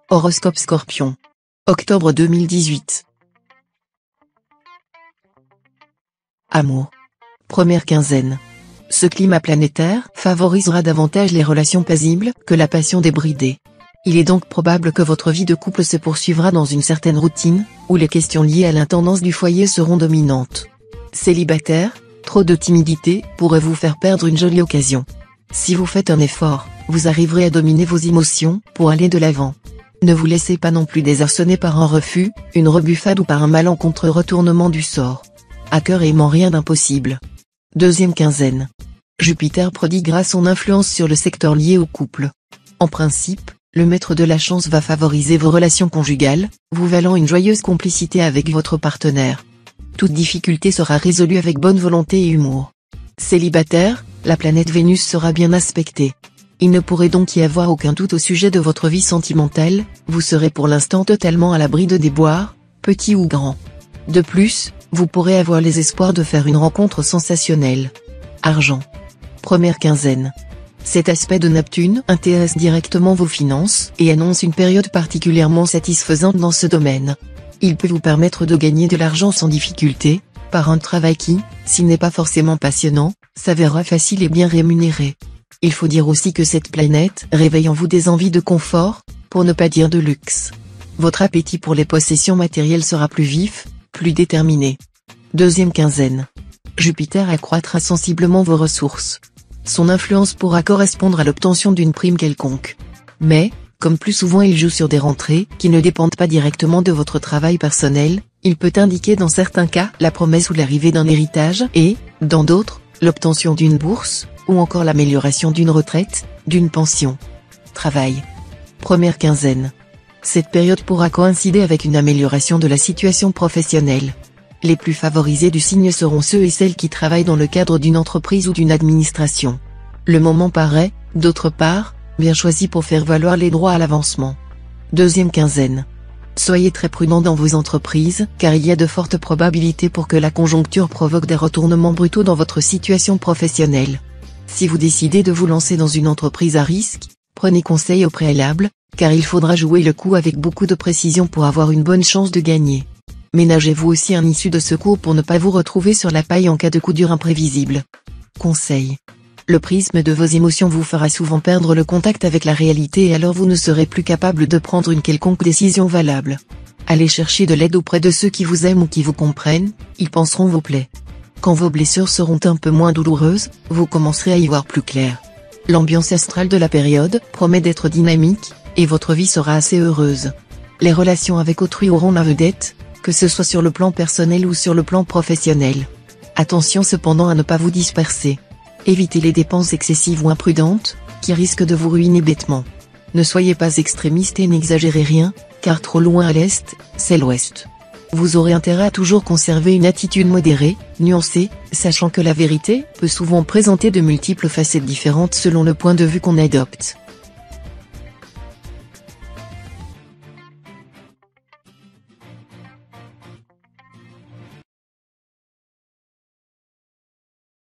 Horoscope Scorpion. Octobre 2018. Amour. Première quinzaine. Ce climat planétaire favorisera davantage les relations paisibles que la passion débridée. Il est donc probable que votre vie de couple se poursuivra dans une certaine routine, où les questions liées à l'intendance du foyer seront dominantes. Célibataire, trop de timidité pourrait vous faire perdre une jolie occasion. Si vous faites un effort, vous arriverez à dominer vos émotions pour aller de l'avant. Ne vous laissez pas non plus désarçonner par un refus, une rebuffade ou par un malencontreux retournement du sort. À cœur aimant, rien d'impossible. Deuxième quinzaine. Jupiter prodiguera son influence sur le secteur lié au couple. En principe, le maître de la chance va favoriser vos relations conjugales, vous valant une joyeuse complicité avec votre partenaire. Toute difficulté sera résolue avec bonne volonté et humour. Célibataire, la planète Vénus sera bien aspectée. Il ne pourrait donc y avoir aucun doute au sujet de votre vie sentimentale, vous serez pour l'instant totalement à l'abri de déboires, petits ou grands. De plus, vous pourrez avoir les espoirs de faire une rencontre sensationnelle. Argent. Première quinzaine. Cet aspect de Neptune intéresse directement vos finances et annonce une période particulièrement satisfaisante dans ce domaine. Il peut vous permettre de gagner de l'argent sans difficulté, par un travail qui, s'il n'est pas forcément passionnant, s'avérera facile et bien rémunéré. Il faut dire aussi que cette planète réveille en vous des envies de confort, pour ne pas dire de luxe. Votre appétit pour les possessions matérielles sera plus vif, plus déterminé. Deuxième quinzaine. Jupiter accroîtra sensiblement vos ressources. Son influence pourra correspondre à l'obtention d'une prime quelconque. Mais, comme plus souvent il joue sur des rentrées qui ne dépendent pas directement de votre travail personnel, il peut indiquer dans certains cas la promesse ou l'arrivée d'un héritage et, dans d'autres, l'obtention d'une bourse, ou encore l'amélioration d'une retraite, d'une pension. Travail. Première quinzaine. Cette période pourra coïncider avec une amélioration de la situation professionnelle. Les plus favorisés du signe seront ceux et celles qui travaillent dans le cadre d'une entreprise ou d'une administration. Le moment paraît, d'autre part, bien choisi pour faire valoir les droits à l'avancement. Deuxième quinzaine. Soyez très prudent dans vos entreprises, car il y a de fortes probabilités pour que la conjoncture provoque des retournements brutaux dans votre situation professionnelle. Si vous décidez de vous lancer dans une entreprise à risque, prenez conseil au préalable, car il faudra jouer le coup avec beaucoup de précision pour avoir une bonne chance de gagner. Ménagez-vous aussi un issue de secours pour ne pas vous retrouver sur la paille en cas de coup dur imprévisible. Conseil. Le prisme de vos émotions vous fera souvent perdre le contact avec la réalité et alors vous ne serez plus capable de prendre une quelconque décision valable. Allez chercher de l'aide auprès de ceux qui vous aiment ou qui vous comprennent, ils penseront vos plaies. Quand vos blessures seront un peu moins douloureuses, vous commencerez à y voir plus clair. L'ambiance astrale de la période promet d'être dynamique, et votre vie sera assez heureuse. Les relations avec autrui auront la vedette, que ce soit sur le plan personnel ou sur le plan professionnel. Attention cependant à ne pas vous disperser. Évitez les dépenses excessives ou imprudentes, qui risquent de vous ruiner bêtement. Ne soyez pas extrémiste et n'exagérez rien, car trop loin à l'est, c'est l'ouest. Vous aurez intérêt à toujours conserver une attitude modérée, nuancée, sachant que la vérité peut souvent présenter de multiples facettes différentes selon le point de vue qu'on adopte.